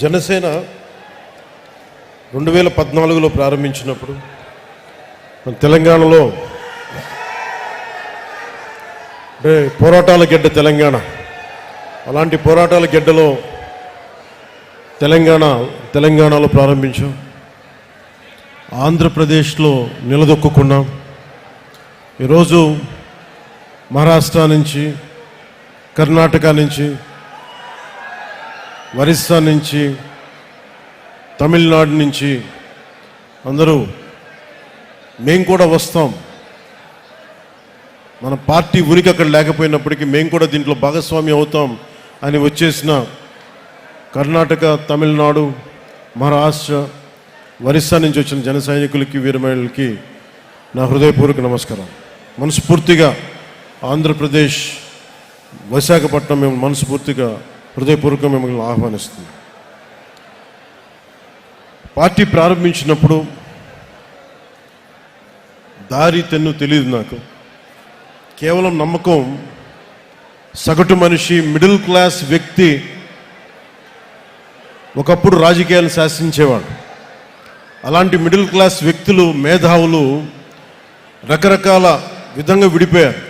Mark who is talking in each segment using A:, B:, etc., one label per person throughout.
A: జనసేన 2014లో ప్రారంభించినప్పుడు మన తెలంగాణలో అంటే పోరాటాల గడ్డ అలాంటి పోరాటాల గడ్డలో తెలంగాణలో ప్రారంభించాం. ఆంధ్రప్రదేశ్లో నిలదొక్కున్నాం. ఈరోజు మహారాష్ట్ర నుంచి, కర్ణాటక నుంచి, ఒరిస్సా నుంచి, తమిళనాడు నుంచి అందరూ మేము కూడా వస్తాం, మన పార్టీ ఉనికి అక్కడ లేకపోయినప్పటికీ మేము కూడా దీంట్లో భాగస్వామి అవుతాం అని వచ్చేసిన కర్ణాటక, తమిళనాడు, మహారాష్ట్ర, ఒరిస్సా నుంచి వచ్చిన జన సైనికులకి, వీరమహిళలకి నా హృదయపూర్వక నమస్కారం. మనస్ఫూర్తిగా ఆంధ్రప్రదేశ్ విశాఖపట్నం మేము మనస్ఫూర్తిగా హృదయపూర్వకంగా మిమ్మల్ని ఆహ్వానిస్తుంది. పార్టీ ప్రారంభించినప్పుడు దారి తెన్ను తెలియదు నాకు. కేవలం నమ్మకం. సగటు మనిషి, మిడిల్ క్లాస్ వ్యక్తి ఒకప్పుడు రాజకీయాలను శాసించేవాడు. అలాంటి మిడిల్ క్లాస్ వ్యక్తులు, మేధావులు రకరకాల విధంగా విడిపోయారు.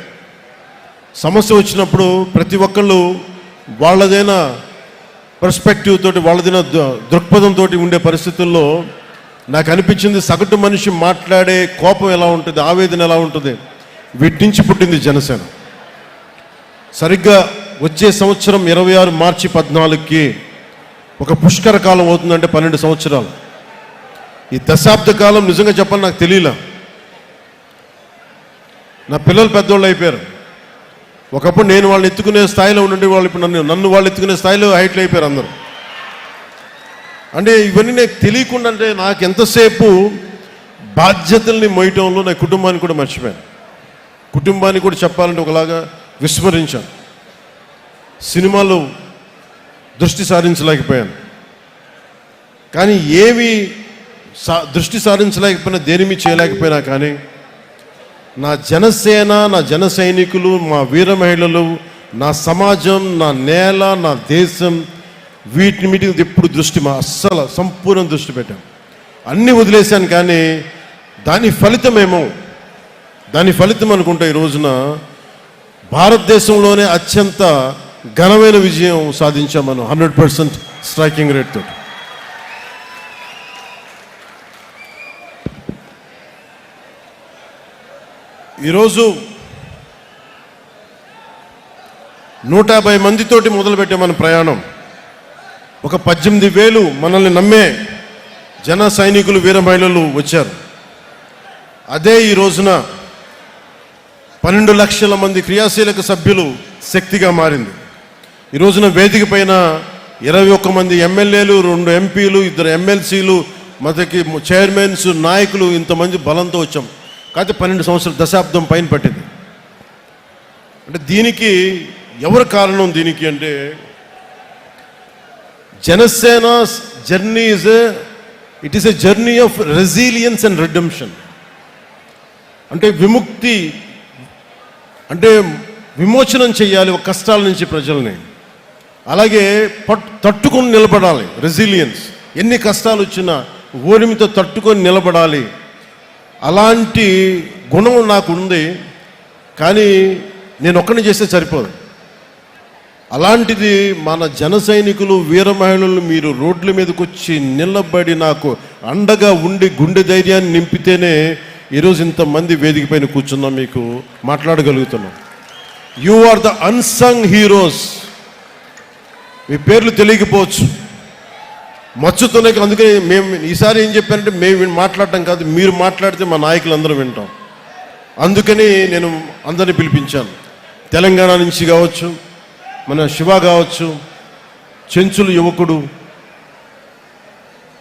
A: సమస్య వచ్చినప్పుడు ప్రతి ఒక్కళ్ళు వాళ్ళదైన పర్స్పెక్టివ్ తోటి, వాళ్ళదైన దృక్పథంతో ఉండే పరిస్థితుల్లో నాకు అనిపించింది సగటు మనిషి మాట్లాడే కోపం ఎలా ఉంటుంది, ఆవేదన ఎలా ఉంటుంది, వీటి నుంచి పుట్టింది జనసేన. సరిగ్గా వచ్చే సంవత్సరం 26 మార్చి 14కి ఒక పుష్కర కాలం అవుతుందంటే 12 సంవత్సరాలు. ఈ దశాబ్ద కాలం నిజంగా చెప్పాలి నాకు తెలియలే. నా పిల్లలు పెద్దోళ్ళు అయిపోయారు. ఒకప్పుడు నేను వాళ్ళని ఎత్తుకునే స్థాయిలో ఉండి వాళ్ళు ఇప్పుడు నన్ను వాళ్ళు ఎత్తుకునే స్థాయిలో హైట్లు అయిపోయారు అందరూ. అంటే ఇవన్నీ నాకు తెలియకుండా, అంటే నాకు ఎంతసేపు బాధ్యతల్ని మోయటంలో నా కుటుంబాన్ని కూడా మర్చిపోయాను. కుటుంబాన్ని కూడా చెప్పాలంటే ఒకలాగా విస్మరించాను. సినిమాలో దృష్టి సారించలేకపోయాను. కానీ ఏమి దృష్టి సారించలేకపోయినా, దేనిమీ చేయలేకపోయినా కానీ నా జనసేన, నా జన సైనికులు, మా వీర మహిళలు, నా సమాజం, నా నేల, నా దేశం, వీటి మీద ఎప్పుడు దృష్టి అస్సలు సంపూర్ణ దృష్టి పెట్టాను. అన్నీ వదిలేశాను. కానీ దాని ఫలితం అనుకుంటా ఈ రోజున భారతదేశంలోనే అత్యంత ఘనమైన విజయం సాధించాం మనం 100% స్ట్రైకింగ్ రేట్ తోటి. ఈరోజు 150 మందితోటి మొదలుపెట్టే మన ప్రయాణం. ఒక 18,000 మనల్ని నమ్మే జన సైనికులు, వీర మహిళలు వచ్చారు. అదే ఈ రోజున 12 లక్షల మంది క్రియాశీలక సభ్యులు శక్తిగా మారింది. ఈ రోజున వేదిక పైన 21 మంది ఎమ్మెల్యేలు, 2 ఎంపీలు, 2 ఎమ్మెల్సీలు, మనకి చైర్మన్స్, నాయకులు, ఇంతమంది బలంతో వచ్చాం. కాకపోతే 12 సంవత్సరాల దశాబ్దం పైన పట్టింది. అంటే దీనికి ఎవరు కారణం? దీనికి అంటే Janasena journey it is a journey of resilience and redemption. అంటే విముక్తి, అంటే విమోచనం చేయాలి ఒక కష్టాల నుంచి ప్రజల్ని. అలాగే తట్టుకొని నిలబడాలి, రెసిలియన్స్. ఎన్ని కష్టాలు వచ్చినా ఓరిమితో తట్టుకొని నిలబడాలి. అలాంటి గుణం నాకు ఉంది. కానీ నేను ఒక్కడిని చేస్తే సరిపోదు. అలాంటిది మన జన సైనికులు, వీర మహిళలు మీరు రోడ్ల మీదకి వచ్చి నిలబడి నాకు అండగా ఉండి గుండె ధైర్యాన్ని నింపితేనే ఈరోజు ఇంతమంది వేదిక పైన కూర్చున్నాం, మీకు మాట్లాడగలుగుతున్నాం. You are the unsung heroes. మీ పేర్లు తెలియకపోవచ్చు, మచ్చుతోనే. అందుకని మేము ఈసారి ఏం చెప్పానంటే, మేము మాట్లాడటం కాదు, మీరు మాట్లాడితే మా నాయకులు అందరూ వింటాం. అందుకని నేను అందరినీ పిలిపించాను. తెలంగాణ నుంచి కావచ్చు, మన శివ కావచ్చు, చెంచులు యువకుడు.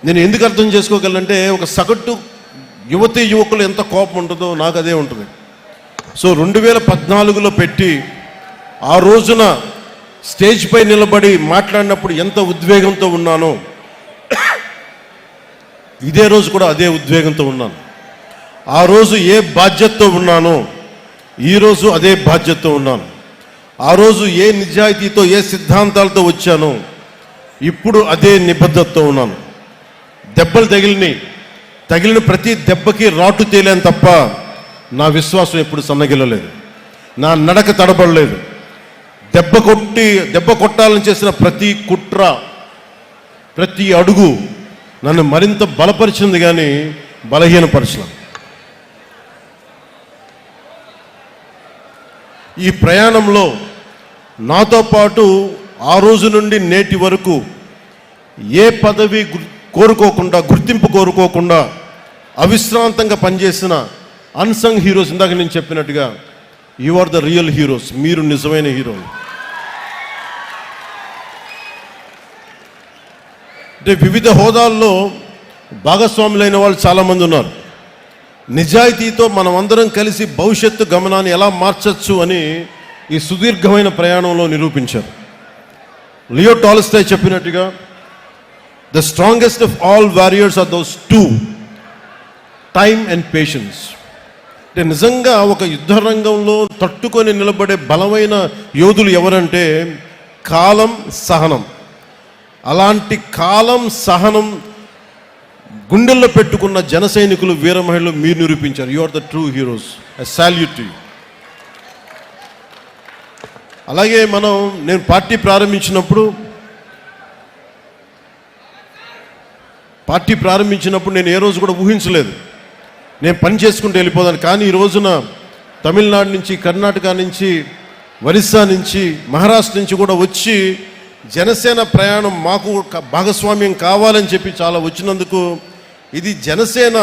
A: నేను ఎందుకు అర్థం చేసుకోగలంటే, ఒక సగటు యువతీ యువకులు ఎంత కోపం ఉంటుందో నాకు అదే ఉంటుంది. సో 2014లో పెట్టి ఆ రోజున స్టేజ్ పై నిలబడి మాట్లాడినప్పుడు ఎంత ఉద్వేగంతో ఉన్నానో, ఇదే రోజు కూడా అదే ఉద్వేగంతో ఉన్నాను. ఆ రోజు ఏ బాధ్యతతో ఉన్నానో ఈరోజు అదే బాధ్యతతో ఉన్నాను. ఆ రోజు ఏ నిజాయితీతో, ఏ సిద్ధాంతాలతో వచ్చానో ఇప్పుడు అదే నిబద్ధతతో ఉన్నాను. దెబ్బలు తగిలిన ప్రతి దెబ్బకి రాటు తేలేను తప్ప నా విశ్వాసం ఎప్పుడు సన్నగిల్లలేదు, నా నడక తడబడలేదు. దెబ్బ కొట్టాలని చేసిన ప్రతి కుట్ర, ప్రతి అడుగు నన్ను మరింత బలపరిచింది కానీ బలహీనపరచలేదు. ఈ ప్రయాణంలో నాతో పాటు ఆ రోజు నుండి నేటి వరకు ఏ పదవి కోరుకోకుండా, గుర్తింపు కోరుకోకుండా అవిశ్రాంతంగా పనిచేసిన అన్సంగ్ హీరోస్, ఇందాక నేను చెప్పినట్టుగా you are the real heroes. మీరు నిజమైన హీరోలు. అంటే వివిధ హోదాల్లో భాగస్వాములైన వాళ్ళు చాలామంది ఉన్నారు. నిజాయితీతో మనం అందరం కలిసి భవిష్యత్తు గమనాన్ని ఎలా మార్చచ్చు అని ఈ సుదీర్ఘమైన ప్రయాణంలో నిరూపించారు. లియో టాల్స్టాయ్ చెప్పినట్టుగా the strongest of all warriors are those two, time and patience. అంటే నిజంగా ఒక యుద్ధ రంగంలో తట్టుకొని నిలబడే బలమైన యోధులు ఎవరంటే కాలం, సహనం. అలాంటి కాలం, సహనం గుండెల్లో పెట్టుకున్న జన సైనికులు, వీర మహిళలు మీరు నిరూపించారు. You are the true heroes. I salute you. అలాగే నేను పార్టీ ప్రారంభించినప్పుడు నేను ఏ రోజు కూడా ఊహించలేదు నేను పని చేసుకుంటూ వెళ్ళిపోదాను. కానీ ఈ రోజున తమిళనాడు నుంచి, కర్ణాటక నుంచి, ఒరిస్సా నుంచి, మహారాష్ట్ర నుంచి కూడా వచ్చి జనసేన ప్రయాణం మాకు భాగస్వామ్యం కావాలని చెప్పి చాలా వచ్చినందుకు, ఇది జనసేన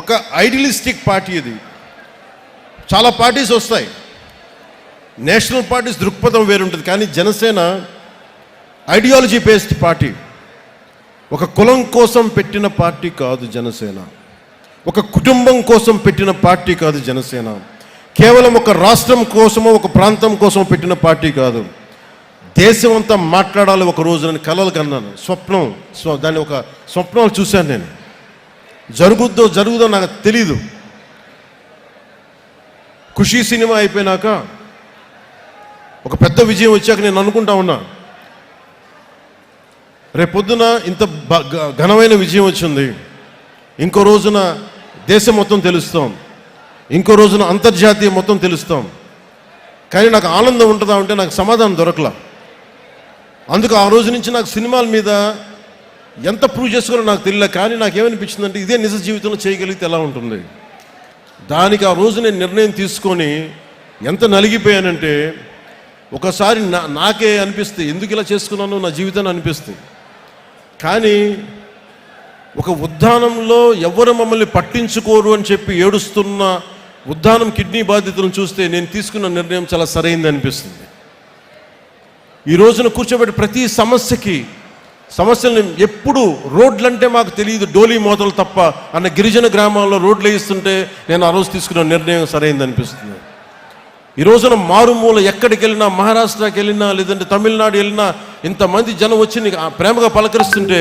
A: ఒక ఐడియలిస్టిక్ పార్టీ. ఇది చాలా పార్టీస్ వస్తాయి, నేషనల్ పార్టీస్ దృక్పథం వేరుంటుంది, కానీ జనసేన ఐడియాలజీ బేస్డ్ పార్టీ. ఒక కులం కోసం పెట్టిన పార్టీ కాదు జనసేన, ఒక కుటుంబం కోసం పెట్టిన పార్టీ కాదు జనసేన, కేవలం ఒక రాష్ట్రం కోసమో ఒక ప్రాంతం కోసం పెట్టిన పార్టీ కాదు. దేశం అంతా మాట్లాడాలి ఒక రోజు నేను కలలు కన్నాను, దాన్ని ఒక స్వప్నాలు చూశాను నేను. జరుగుదో నాకు తెలీదు. ఖుషీ సినిమా అయిపోయినాక ఒక పెద్ద విజయం వచ్చాక నేను అనుకుంటా ఉన్నా, రేపొద్దున ఇంత ఘనమైన విజయం వచ్చింది, ఇంకో రోజున దేశం మొత్తం తెలుస్తాం, ఇంకో రోజున అంతర్జాతీయ మొత్తం తెలుస్తాం. కానీ నాకు ఆనందం ఉంటుందా అంటే నాకు సమాధానం దొరకలా. అందుకు ఆ రోజు నుంచి నాకు సినిమాల మీద ఎంత ప్రూవ్ చేసుకోవాలో నాకు తెలియలే. కానీ నాకేమనిపించిందంటే ఇదే నిజ జీవితంలో చేయగలిగితే ఎలా ఉంటుంది. దానికి ఆ రోజు నేను నిర్ణయం తీసుకొని ఎంత నలిగిపోయానంటే ఒకసారి నాకే అనిపిస్తుంది ఎందుకు ఇలా చేసుకున్నాను నా జీవితాన్ని అనిపిస్తుంది. కానీ ఒక ఉద్దానంలో ఎవరు మమ్మల్ని పట్టించుకోరు అని చెప్పి ఏడుస్తున్న ఉద్దానం కిడ్నీ బాధితులను చూస్తే నేను తీసుకున్న నిర్ణయం చాలా సరైంది అనిపిస్తుంది. ఈ రోజున కూర్చోబెట్టి ప్రతి సమస్యలను ఎప్పుడు రోడ్లంటే మాకు తెలియదు, డోలీ మోతలు తప్ప అన్న గిరిజన గ్రామాల్లో రోడ్లు వేయిస్తుంటే నేను ఆ రోజు తీసుకున్న నిర్ణయం సరైంది అనిపిస్తుంది. ఈ రోజున మారుమూల ఎక్కడికి వెళ్ళినా, మహారాష్ట్రకి వెళ్ళినా, లేదంటే తమిళనాడు వెళ్ళినా ఇంతమంది జనం వచ్చి నీకు ప్రేమగా పలకరిస్తుంటే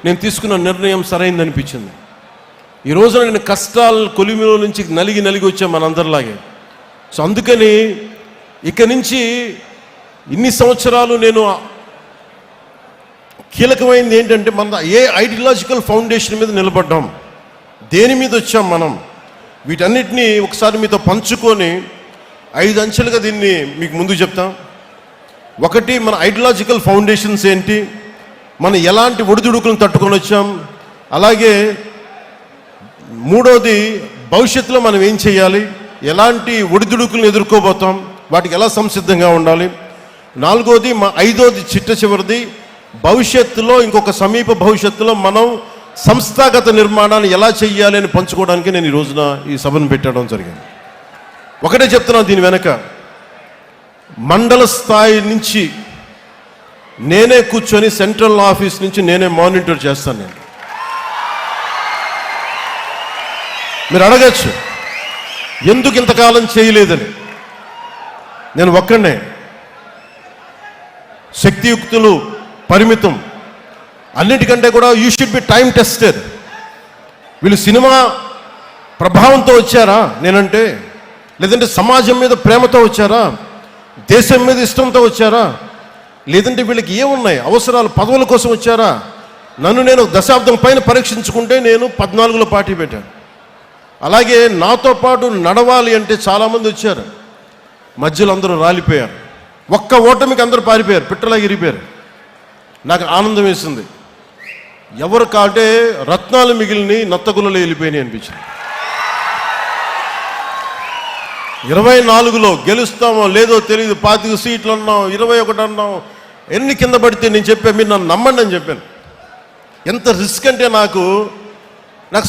A: నేను తీసుకున్న నిర్ణయం సరైంది అనిపించింది. ఈ రోజున నేను కష్టాల కొలిమిలో నుంచి నలిగి వచ్చాను మనందరిలాగే. సో అందుకని ఇక నుంచి ఇన్ని సంవత్సరాలు నేను కీలకమైనది ఏంటంటే మన ఏ ఐడియాలజికల్ ఫౌండేషన్ మీద నిలబడ్డాం, దేని మీద వచ్చాం మనం, వీటన్నిటినీ ఒకసారి మీతో పంచుకొని 5 అంచెలుగా దీన్ని మీకు ముందు చెప్తాం. ఒకటి, మన ఐడియాలజికల్ ఫౌండేషన్స్ ఏంటి, మనం ఎలాంటి ఒడిదుడుకులను తట్టుకొని వచ్చాం. అలాగే మూడోది, భవిష్యత్తులో మనం ఏం చేయాలి, ఎలాంటి ఒడిదుడుకులను ఎదుర్కోబోతాం, వాటికి ఎలా సంసిద్ధంగా ఉండాలి. నాలుగోది, ఐదోది చిట్ట చివరిది, భవిష్యత్తులో ఇంకొక సమీప భవిష్యత్తులో మనం సంస్థాగత నిర్మాణాన్ని ఎలా చెయ్యాలి అని పంచుకోవడానికి నేను ఈ రోజున ఈ సభను పెట్టడం జరిగింది. ఒకటే చెప్తున్నాను, దీని వెనక మండల స్థాయి నుంచి నేనే కూర్చొని సెంట్రల్ ఆఫీస్ నుంచి నేనే మానిటర్ చేస్తాను. నేను మీరు అడగచ్చు ఎందుకు ఇంతకాలం చేయలేదని. నేను ఒక్కడే, శక్తియుక్తులు పరిమితం, అన్నిటికంటే కూడా you should be time tested. వీళ్ళు సినిమా ప్రభావంతో వచ్చారా నేనంటే, లేదంటే సమాజం మీద ప్రేమతో వచ్చారా, దేశం మీద ఇష్టంతో వచ్చారా, లేదంటే వీళ్ళకి ఏమున్నాయి అవసరాలు? పదవుల కోసం వచ్చారా? నన్ను నేను దశాబ్దం పైన పరీక్షించుకుంటే నేను 14లో పార్టీ పెట్టాను. అలాగే నాతో పాటు నడవాలి అంటే చాలామంది వచ్చారు, మధ్యలో అందరూ రాలిపోయారు. ఒక్క ఓటమికి అందరూ పారిపోయారు, పిట్టలా ఇరిపోయారు. నాకు ఆనందం వేసింది. ఎవరు కాటే రత్నాలు మిగిలిని నత్తగులలో వెళ్ళిపోయినాయి అనిపించింది. 24లో గెలుస్తామో లేదో తెలియదు, 25 సీట్లు అన్నాం, 21 అన్నాం, ఎన్ని కింద పడితే నేను చెప్పాను, మీరు నన్ను నమ్మండి అని చెప్పాను. ఎంత రిస్క్ అంటే నాకు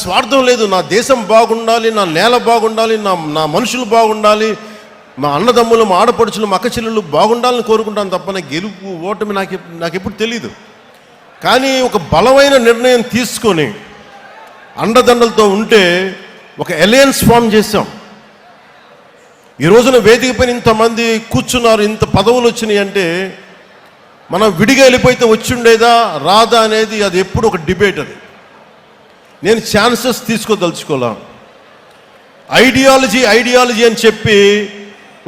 A: స్వార్థం లేదు. నా దేశం బాగుండాలి, నా నేల బాగుండాలి, నా మనుషులు బాగుండాలి, మా అన్నదమ్ములు, మా ఆడపడుచులు, మా అక్క చెల్లెళ్ళు బాగుండాలని కోరుకుంటాను తప్ప గెలుపు ఓటమి నాకెప్పుడు తెలీదు. కానీ ఒక బలమైన నిర్ణయం తీసుకొని అండదండలతో ఉంటే ఒక అలయన్స్ ఫామ్ చేశాం. ఈ రోజున వేదిక పైన ఇంతమంది కూర్చున్నారు, ఇంత పదవులు వచ్చినాయి అంటే మనం విడిగా వెళ్ళిపోతే వచ్చిండేదా రాదా అనేది అది ఎప్పుడు ఒక డిబేట్. అది నేను ఛాన్సెస్ తీసుకోదలుచుకోలే. ఐడియాలజీ అని చెప్పి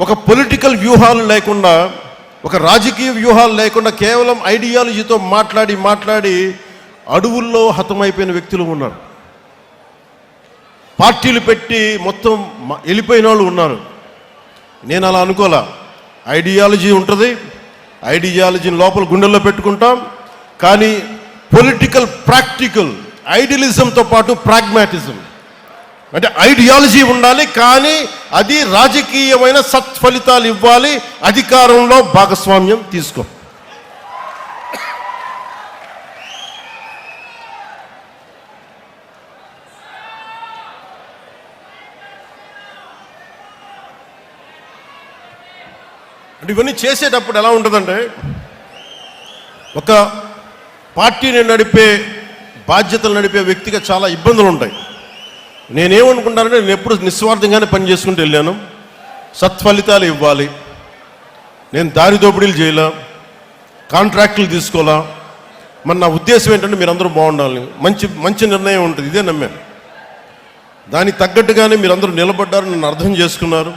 A: ఒక పొలిటికల్ వ్యూహాలు లేకుండా, ఒక రాజకీయ వ్యూహాలు లేకుండా కేవలం ఐడియాలజీతో మాట్లాడి అడవుల్లో హతమైపోయిన వ్యక్తులు ఉన్నారు. పార్టీలు పెట్టి మొత్తం వెళ్ళిపోయిన వాళ్ళు ఉన్నారు. నేను అలా అనుకోలే. ఐడియాలజీ ఉంటుంది, ఐడియాలజీని లోపల గుండెల్లో పెట్టుకుంటాం. కానీ పొలిటికల్ ప్రాక్టికల్ ఐడియలిజంతో పాటు ప్రాగ్మాటిజం అంటే ఐడియాలజీ ఉండాలి, కానీ అది రాజకీయమైన సత్ఫలితాలు ఇవ్వాలి, అధికారంలో భాగస్వామ్యం తీసుకో. అంటే ఇవన్నీ చేసేటప్పుడు ఎలా ఉంటుందంటే, ఒక పార్టీని నడిపే బాధ్యతలు నడిపే వ్యక్తిగా చాలా ఇబ్బందులు ఉంటాయి. నేనేమనుకుంటానంటే, నేను ఎప్పుడు నిస్వార్థంగానే పని చేసుకుంటూ వెళ్ళాను. సత్ఫలితాలు ఇవ్వాలి, నేను దారి దోపిడీలు చేయాల, కాంట్రాక్టులు తీసుకోవాలా. మరి నా ఉద్దేశం ఏంటంటే మీరందరూ బాగుండాలి, మంచి నిర్ణయం ఉంటుంది, ఇదే నమ్మాను. దానికి తగ్గట్టుగానే మీరందరూ నిలబడ్డారు, నన్ను అర్థం చేసుకున్నారు.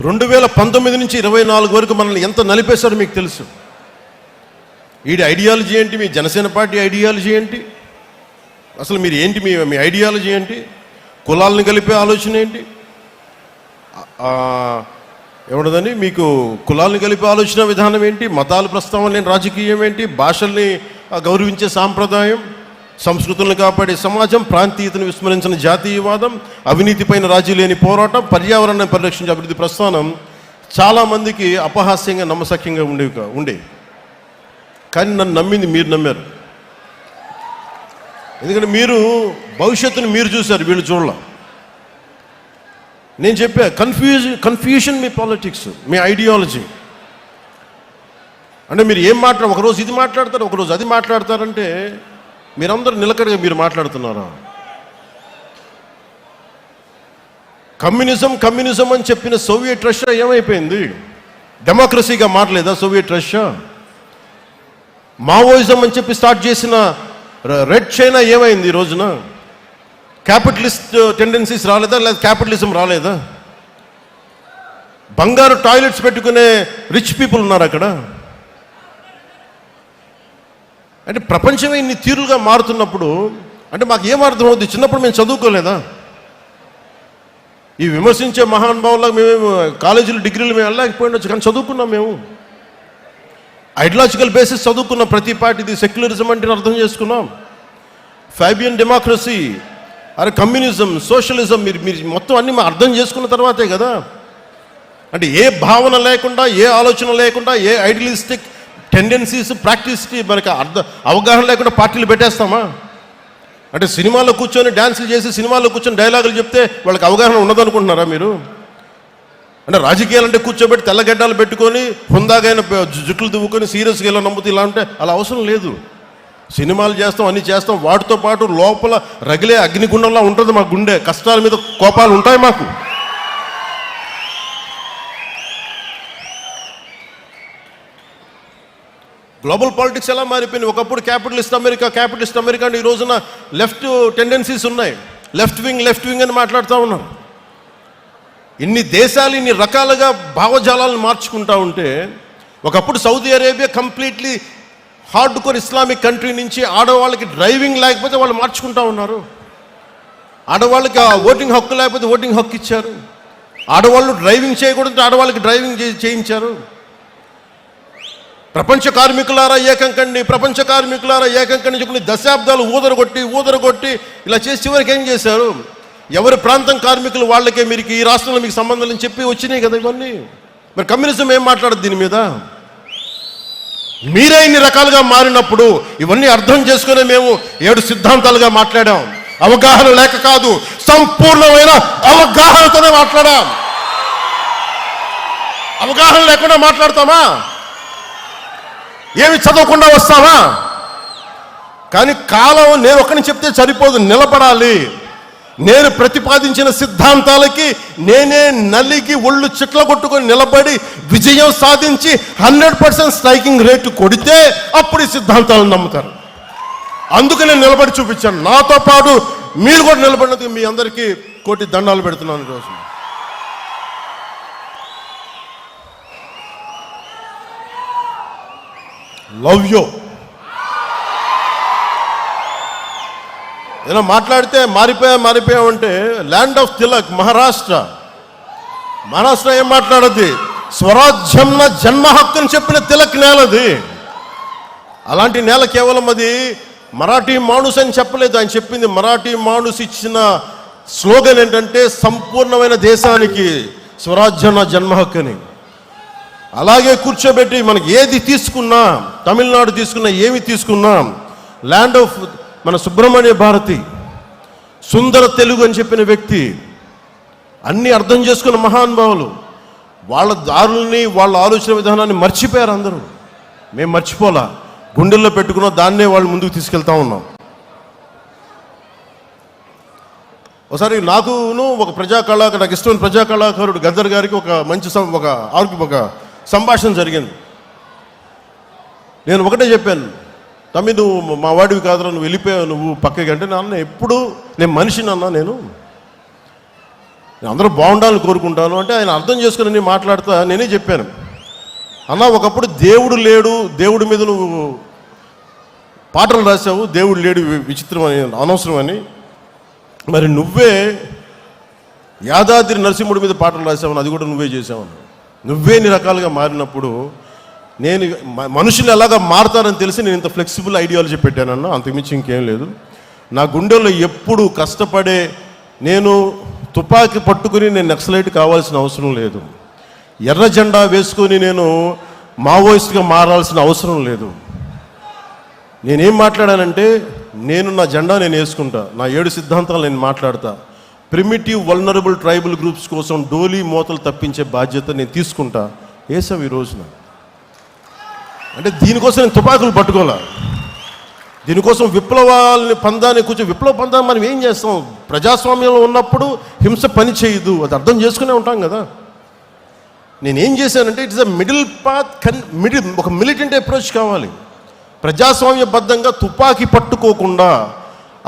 A: 2019 నుంచి 24 వరకు మనల్ని ఎంత నలిపేశారో మీకు తెలుసు. వీడి ఐడియాలజీ ఏంటి, మీ జనసేన పార్టీ ఐడియాలజీ ఏంటి, అసలు మీరు ఏంటి, మీ ఐడియాలజీ ఏంటి, కులాలను కలిపే ఆలోచన ఏంటి, ఏమన్నదని మీకు కులాలను కలిపే ఆలోచన విధానం ఏంటి, మతాల ప్రస్తావన లేని రాజకీయం ఏంటి, భాషల్ని గౌరవించే సాంప్రదాయం, సంస్కృతులను కాపాడే సమాజం, ప్రాంతీయతను విస్మరించిన జాతీయవాదం, అవినీతిపైన రాజీ లేని పోరాటం, పర్యావరణాన్ని పరిరక్షించే అభివృద్ధి ప్రస్థానం చాలామందికి అపహాస్యంగా నమ్మశక్యంగా ఉండే. కానీ నన్ను నమ్మింది మీరు నమ్మారు. ఎందుకంటే మీరు భవిష్యత్తును మీరు చూశారు, వీళ్ళు చూడాల. నేను చెప్పా, కన్ఫ్యూజన్ మీ పాలిటిక్స్, మీ ఐడియాలజీ. అంటే మీరు ఏం ఒకరోజు ఇది మాట్లాడతారు, ఒకరోజు అది మాట్లాడతారంటే మీరందరూ నిలకడగా మీరు మాట్లాడుతున్నారా? కమ్యూనిజం అని చెప్పిన సోవియట్ రష్యా ఏమైపోయింది? డెమోక్రసీగా మారలేదా సోవియట్ రష్యా? మావోయిజం అని చెప్పి స్టార్ట్ చేసిన రెడ్ చైనా ఏమైంది ఈ రోజున? క్యాపిటలిస్ట్ టెండెన్సీస్ రాలేదా, లేదా క్యాపిటలిజం రాలేదా? బంగారు టాయిలెట్స్ పెట్టుకునే రిచ్ పీపుల్ ఉన్నారు అక్కడ. అంటే ప్రపంచమే ఇన్ని తీరులుగా మారుతున్నప్పుడు అంటే మాకు ఏం అర్థమవుద్ది? చిన్నప్పుడు మేము చదువుకోలేదా? ఈ విమర్శించే మహానుభావులకు మేము కాలేజీలు డిగ్రీలు మేము వెళ్ళలేకపోయిండొచ్చు, కానీ చదువుకున్నాం. మేము ఐడియాలజికల్ బేసిస్ చదువుకున్నాం. ప్రతి పార్టీది సెక్యులరిజం అంటే అర్థం చేసుకున్నాం. ఫాబియన్ డెమోక్రసీ, అరే కమ్యూనిజం, సోషలిజం, మీరు మొత్తం అన్ని అర్థం చేసుకున్న తర్వాతే కదా. అంటే ఏ భావన లేకుండా, ఏ ఆలోచన లేకుండా, ఏ ఐడియలిస్టిక్ టెండెన్సీస్ ప్రాక్టీస్కి మనకి అవగాహన లేకుండా పార్టీలు పెట్టేస్తామా? అంటే సినిమాలో కూర్చొని డ్యాన్సులు చేసి, సినిమాలో కూర్చొని డైలాగులు చెప్తే వాళ్ళకి అవగాహన ఉండదనుకుంటున్నారా మీరు? అంటే రాజకీయాలు అంటే కూర్చోబెట్టి తెల్లగడ్డలు పెట్టుకొని హుందాగైన జుట్లు దువ్వుకొని సీరియస్గా ఇలా నమ్ముతూ ఇలా అంటే అలా అవసరం లేదు. సినిమాలు చేస్తాం, అన్నీ చేస్తాం, వాటితో పాటు లోపల రగిలే అగ్నిగుండంలా ఉంటుంది మా గుండె. కష్టాల మీద కోపాలు ఉంటాయి మాకు. గ్లోబల్ పాలిటిక్స్ ఎలా మారిపోయింది? ఒకప్పుడు క్యాపిటలిస్ట్ అమెరికా అంటే ఈ రోజున లెఫ్ట్ టెండెన్సీస్ ఉన్నాయి. లెఫ్ట్ వింగ్ అని మాట్లాడుతూ ఉన్నారు. ఇన్ని దేశాలు ఇన్ని రకాలుగా భావజాలాలను మార్చుకుంటా ఉంటే ఒకప్పుడు Saudi Arabia completely hard core Islamic country నుంచి ఆడవాళ్ళకి డ్రైవింగ్ లేకపోతే వాళ్ళు మార్చుకుంటా ఉన్నారు. ఆడవాళ్ళకి ఆ ఓటింగ్ హక్కు లేకపోతే ఓటింగ్ హక్కు ఇచ్చారు. ఆడవాళ్ళు డ్రైవింగ్ చేయకూడదు, ఆడవాళ్ళకి డ్రైవింగ్ చేయించారు. ప్రపంచ కార్మికులారా ఏకంకండి, ప్రపంచ కార్మికులారా ఏకంకండి చెప్పి దశాబ్దాలు ఊదరగొట్టి ఇలా చేసి చివరికి ఏం చేశారు? ఎవరి ప్రాంతం కార్మికులు వాళ్ళకే మీరు ఈ రాష్ట్రంలో మీకు సంబంధం అని చెప్పి వచ్చినాయి కదా ఇవన్నీ. మరి కమ్యూనిజం ఏం మాట్లాడదు దీని మీద? మీరే ఇన్ని రకాలుగా మారినప్పుడు ఇవన్నీ అర్థం చేసుకునే మేము 7 సిద్ధాంతాలుగా మాట్లాడాం. అవగాహన లేక కాదు, సంపూర్ణమైన అవగాహనతోనే మాట్లాడాం. అవగాహన లేకుండా మాట్లాడతామా? ఏమి చదవకుండా వస్తామా? కానీ కాలం నేను ఒక్కని చెప్తే సరిపోదు, నిలబడాలి. నేను ప్రతిపాదించిన సిద్ధాంతాలకి నేనే నలిగి ఒళ్ళు చిట్ల కొట్టుకొని నిలబడి విజయం సాధించి 100% స్ట్రైకింగ్ రేటు కొడితే అప్పుడు ఈ సిద్ధాంతాలను నమ్ముతారు. అందుకే నేను నిలబడి చూపించాను. నాతో పాటు మీరు కూడా నిలబడినందుకు మీ అందరికీ కోటి దండాలు పెడుతున్నాను ఈరోజు. Love you. ఏదో మాట్లాడితే మారిపోయామంటే ల్యాండ్ ఆఫ్ తిలక్ మహారాష్ట్ర ఏం మాట్లాడద్ది? స్వరాజ్యం నా జన్మ హక్కుని చెప్పిన తిలక్ నేలది. అలాంటి నేల కేవలం అది మరాఠీ మాణుస్ అని చెప్పలేదు. ఆయన చెప్పింది మరాఠీ మాణుస్ ఇచ్చిన స్లోగన్ ఏంటంటే సంపూర్ణమైన దేశానికి స్వరాజ్యం నా జన్మ హక్కుని. అలాగే కూర్చోబెట్టి మనకి ఏది తీసుకున్నా, తమిళనాడు తీసుకున్నా, ఏమి తీసుకున్నా, ల్యాండ్ ఆఫ్ మన సుబ్రహ్మణ్య భారతి, సుందర తెలుగు అని చెప్పిన వ్యక్తి, అన్నీ అర్థం చేసుకున్న మహానుభావులు వాళ్ళ దారుల్ని వాళ్ళ ఆలోచన విధానాన్ని మర్చిపోయారు అందరూ. మేము మర్చిపోలా, గుండెల్లో పెట్టుకున్నాం, దాన్నే వాళ్ళు ముందుకు తీసుకెళ్తా ఉన్నాం. ఒకసారి నాకును ఒక ప్రజాకళాకారు, నాకు ఇష్టమైన ప్రజాకళాకారుడు గద్దర్ గారికి ఒక మంచి ఒక సంభాషణ జరిగింది. నేను ఒకటే చెప్పాను, తమ్మి నువ్వు మా వాడివి కాదురా, నువ్వు వెళ్ళిపోయావు, నువ్వు పక్కకి అంటే నాన్న ఎప్పుడు నేను మనిషిని అన్నా, నేను అందరూ బాగుండాలని కోరుకుంటాను అంటే ఆయన అర్థం చేసుకుని నేను మాట్లాడుతా నేనే చెప్పాను, అన్న ఒకప్పుడు దేవుడు లేడు, దేవుడి మీద నువ్వు పాటలు రాసావు, దేవుడు లేడు విచిత్రం అని అనవసరం అని, మరి నువ్వే యాదాద్రి నరసింహుడి మీద పాటలు రాసావు, అది కూడా నువ్వే చేసావు. నువ్వే ఇన్ని రకాలుగా మారినప్పుడు నేను మనుషులు ఎలాగా మారుతారని తెలిసి నేను ఇంత ఫ్లెక్సిబుల్ ఐడియాలజీ పెట్టానన్నా, అంతకుమించి ఇంకేం లేదు. నా గుండెల్లో ఎప్పుడు కష్టపడే, నేను తుపాకీ పట్టుకుని నేను నక్సలైట్ కావాల్సిన అవసరం లేదు, ఎర్ర జెండా వేసుకొని నేను మావోయిస్ట్గా మారాల్సిన అవసరం లేదు. నేనేం మాట్లాడానంటే నేను నా జెండా నేను వేసుకుంటా, నా 7 సిద్ధాంతాలు నేను మాట్లాడతా. ప్రిమిటివ్ వల్నరబుల్ ట్రైబల్ గ్రూప్స్ కోసం డోలీ మోతలు తప్పించే బాధ్యత నేను తీసుకుంటా. వేసావు ఈ రోజున అంటే దీనికోసం నేను తుపాకులు పట్టుకోలే, దీనికోసం విప్లవాలని పందాన్ని విప్లవ పందాన్ని మనం ఏం చేస్తాం? ప్రజాస్వామ్యంలో ఉన్నప్పుడు హింస పని చేయదు, అది అర్థం చేసుకునే ఉంటాం కదా. నేనేం చేశానంటే ఇట్స్ అ మిడిల్ పాత్, ఒక మిలిటెంట్ అప్రోచ్ కావాలి. ప్రజాస్వామ్యబద్ధంగా తుపాకీ పట్టుకోకుండా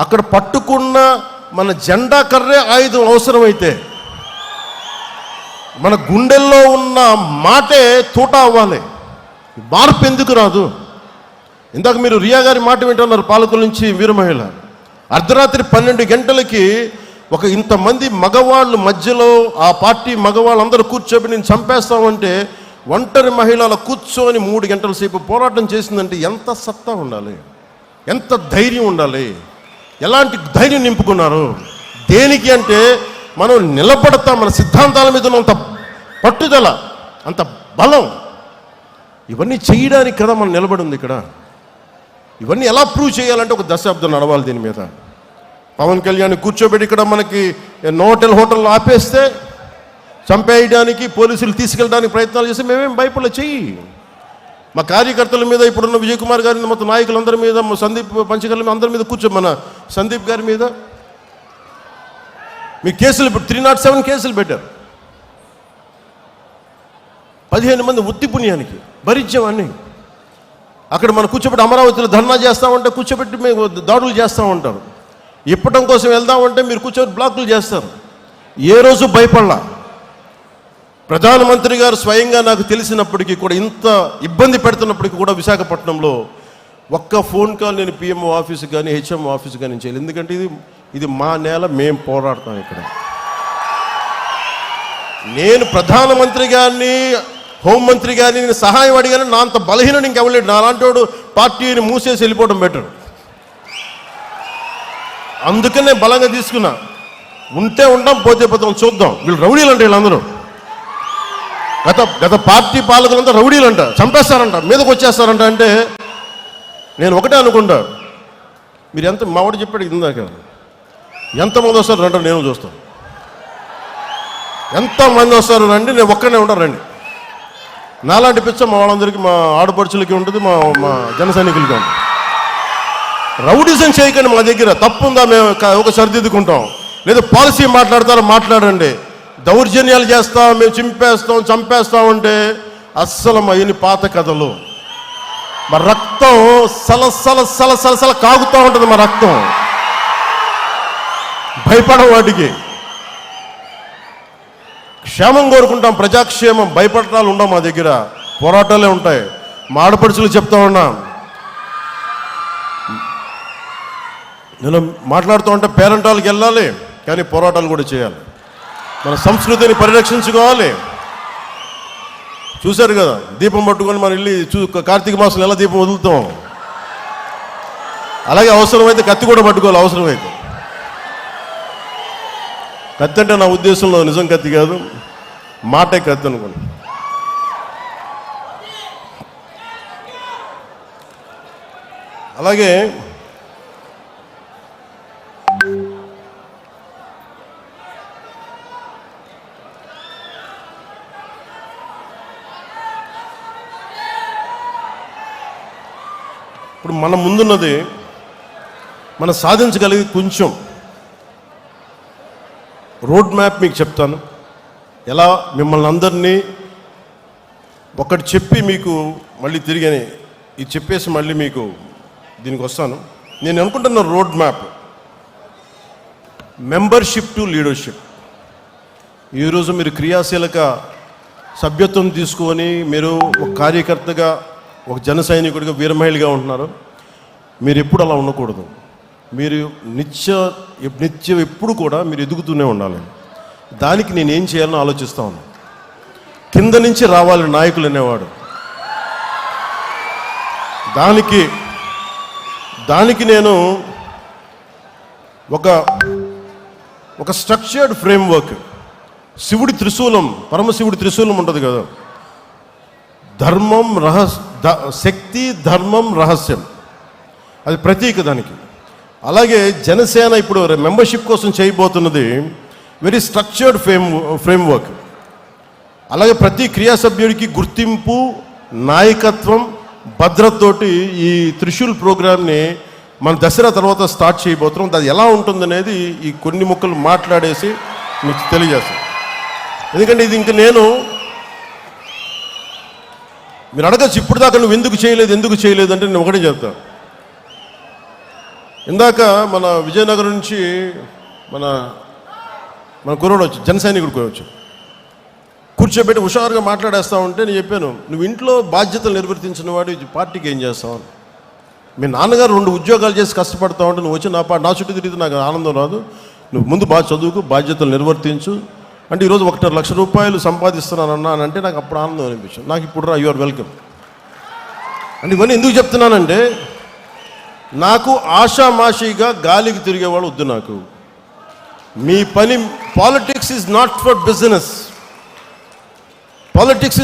A: అక్కడ పట్టుకున్న మన జెండా కర్రే ఆయుధం అవసరమైతే మన గుండెల్లో ఉన్న మాటే తూట అవ్వాలి. మార్పు ఎందుకు రాదు? ఇందాక మీరు రియా గారి మాట వింటున్నారు, పాలకుల నుంచి వీర మహిళ. అర్ధరాత్రి 12 గంటలకి ఒక ఇంతమంది మగవాళ్ళు మధ్యలో ఆ పార్టీ మగవాళ్ళందరూ కూర్చోబెట్టి నేను చంపేస్తామంటే ఒంటరి మహిళల కూర్చొని 3 గంటల సేపు పోరాటం చేసిందంటే ఎంత సత్తా ఉండాలి, ఎంత ధైర్యం ఉండాలి, ఎలాంటి ధైర్యం నింపుకున్నారు. దేనికి అంటే మనం నిలబడతాం, మన సిద్ధాంతాల మీద అంత పట్టుదల, అంత బలం, ఇవన్నీ చేయడానికి కదా మనం నిలబడింది ఇక్కడ. ఇవన్నీ ఎలా ప్రూవ్ చేయాలంటే ఒక దశాబ్దం నడవాలి దీని మీద. పవన్ కళ్యాణ్ కూర్చోబెట్టి ఇక్కడ మనకి హోటల్ ఆపేస్తే చంపేయడానికి, పోలీసులు తీసుకెళ్ళడానికి ప్రయత్నాలు చేస్తే మేమేం భయపడలే. చెయ్యి. మా కార్యకర్తల మీద, ఇప్పుడున్న విజయ్ కుమార్ గారి మొత్తం నాయకులందరి మీద, సందీప్ పంచకర్ల అందరి మీద మన సందీప్ గారి మీద మీ కేసులు 307 కేసులు పెట్టారు. 15 మంది ఉత్తి పుణ్యానికి భరించామని. అక్కడ మనం కూర్చోబెట్టి అమరావతిలో ధర్నా చేస్తామంటే కూర్చోబెట్టి మేము దాడులు చేస్తూ ఉంటారు. ఇప్పటం కోసం వెళ్దామంటే మీరు కూర్చోబెట్టి బ్లాకులు చేస్తారు. ఏ రోజు భయపడలా. ప్రధానమంత్రి గారు స్వయంగా నాకు తెలిసినప్పటికీ కూడా, ఇంత ఇబ్బంది పెడుతున్నప్పటికీ కూడా విశాఖపట్నంలో ఒక్క ఫోన్ కాల్ నేను పిఎంఓ ఆఫీస్కి కానీ హెచ్ఎంఓ ఆఫీస్కి కానీ చేయాలి. ఎందుకంటే ఇది మా నేల, మేము పోరాడతాం ఇక్కడ. నేను ప్రధానమంత్రి గారిని, హోంమంత్రి గారిని నేను సహాయం అడిగాను. నా అంత బలహీనుడు ఇంకెవలేడు. నా అలాంటి వాడు పార్టీని మూసేసి వెళ్ళిపోవడం బెటర్. అందుకనే నేను బలంగా తీసుకున్నా. ఉంటే ఉంటాం, పోతే పోతాం, చూద్దాం. వీళ్ళు రౌడీలు అంటే వీళ్ళందరూ గత పార్టీ పాలకులంతా రౌడీలు అంట, చంపేస్తారంట, మీదకి వచ్చేస్తారంట. అంటే నేను ఒకటే అనుకుంటా, మీరు ఎంత మావాడు చెప్పాడు ఇందాక, ఎంతమంది వస్తారు రండి, నేను చూస్తాను. ఎంతమంది వస్తారు రండి, నేను ఒక్కనే ఉంటాను రండి. నాలాంటి పిచ్చ మా వాళ్ళందరికీ, మా ఆడపడుచులకి ఉంటుంది, మా జన సైనికులకి ఉంటుంది. రౌడిజం చేయకండి. మా దగ్గర తప్పు ఉందా మేము ఒక సరిదిద్దుకుంటాం. లేదా పాలసీ మాట్లాడతారా, మాట్లాడండి. దౌర్జన్యాలు చేస్తాం, మేము చింపేస్తాం, చంపేస్తామంటే అస్సలు మా ఇన్ని పాత కథలు. మా రక్తం సలసల కాగుతూ ఉంటుంది. మా రక్తం భయపడం. వాటికి క్షేమం కోరుకుంటాం, ప్రజాక్షేమం. భయపడటాలు ఉండవు మా దగ్గర, పోరాటాలే ఉంటాయి. మా ఆడపడుచులు చెప్తా ఉన్నా, నేను మాట్లాడుతూ ఉంటే పేరెంటాలకు వెళ్ళాలి, కానీ పోరాటాలు కూడా చేయాలి. మన సంస్కృతిని పరిరక్షించుకోవాలి. చూశారు కదా, దీపం పట్టుకొని మన ఇల్లు కార్తీక మాసంలో ఎలా దీపం వదులుతాం, అలాగే అవసరమైతే కత్తి కూడా పట్టుకోవాలి. అవసరమైతే కత్తి అంటే నా ఉద్దేశంలో నిజం కత్తి కాదు, మాటే కత్తి అనుకోండి. అలాగే ఇప్పుడు మన ముందున్నది, మనం సాధించగలిగి కొంచెం రోడ్ మ్యాప్ మీకు చెప్తాను. ఎలా మిమ్మల్ని అందరినీ ఒకటి చెప్పి మీకు మళ్ళీ తిరిగని ఇది చెప్పేసి మళ్ళీ మీకు దీనికి వస్తాను. నేను అనుకుంటున్న road map, membership to leadership. ఈరోజు మీరు క్రియాశీలక సభ్యత్వం తీసుకొని మీరు ఒక కార్యకర్తగా, ఒక జన సైనికుడిగా, వీరమహిళగా ఉంటున్నారు. మీరు ఎప్పుడు అలా ఉండకూడదు. మీరు నిత్యం ఎప్పుడు కూడా మీరు ఎదుగుతూనే ఉండాలి. దానికి నేను ఏం చేయాలని ఆలోచిస్తా ఉన్నాను. కింద నుంచి రావాలి నాయకులు అనేవాడు. దానికి నేను ఒక స్ట్రక్చర్డ్ ఫ్రేమ్వర్క్, శివుడి త్రిశూలం, పరమశివుడి త్రిశూలం ఉంటుంది కదా, ధర్మం శక్తి, ధర్మం, రహస్యం, అది ప్రతీక దానికి. అలాగే జనసేన ఇప్పుడు మెంబర్షిప్ కోసం చేయబోతున్నది వెరీ స్ట్రక్చర్డ్ ఫ్రేమ్వర్క్. అలాగే ప్రతి క్రియా సభ్యుడికి గుర్తింపు, నాయకత్వం, భద్రతతోటి ఈ త్రిశూల్ ప్రోగ్రామ్ని మన దసరా తర్వాత స్టార్ట్ చేయబోతున్నాం. అది ఎలా ఉంటుందనేది ఈ కొన్ని ముక్కలు మాట్లాడేసి మీకు తెలియజేస్తాను. ఎందుకంటే ఇది ఇంక మీరు అడగచ్చు, ఇప్పుడు దాకా నువ్వు ఎందుకు చేయలేదు అంటే నేను ఒకటే చెప్తాను. ఇందాక మన విజయనగరం నుంచి మన కుర్రోడు వచ్చి, జన సైనికుడు వచ్చి కూర్చోబెట్టి హుషారుగా మాట్లాడేస్తా ఉంటే నేను చెప్పాను, నువ్వు ఇంట్లో బాధ్యతలు నిర్వర్తించిన వాడు పార్టీకి ఏం చేస్తావు? మీ నాన్నగారు 2 ఉద్యోగాలు చేసి కష్టపడతా ఉంటే నువ్వు వచ్చి నా చుట్టూ తిరిగితే నాకు ఆనందం రాదు. నువ్వు ముందు బాగా చదువుకు, బాధ్యతలు నిర్వర్తించు. అంటే ఈరోజు 1.5 లక్ష రూపాయలు సంపాదిస్తున్నానన్నా అని అంటే నాకు అప్పుడు ఆనందం అనిపించింది. నాకు ఇప్పుడు రా, యు ఆర్ వెల్కమ్. అంటే ఇవన్నీ ఎందుకు చెప్తున్నానంటే, నాకు ఆషామాషిగా గాలికి తిరిగేవాళ్ళు వద్దు. నాకు మీ పని, politics is not for business. Politics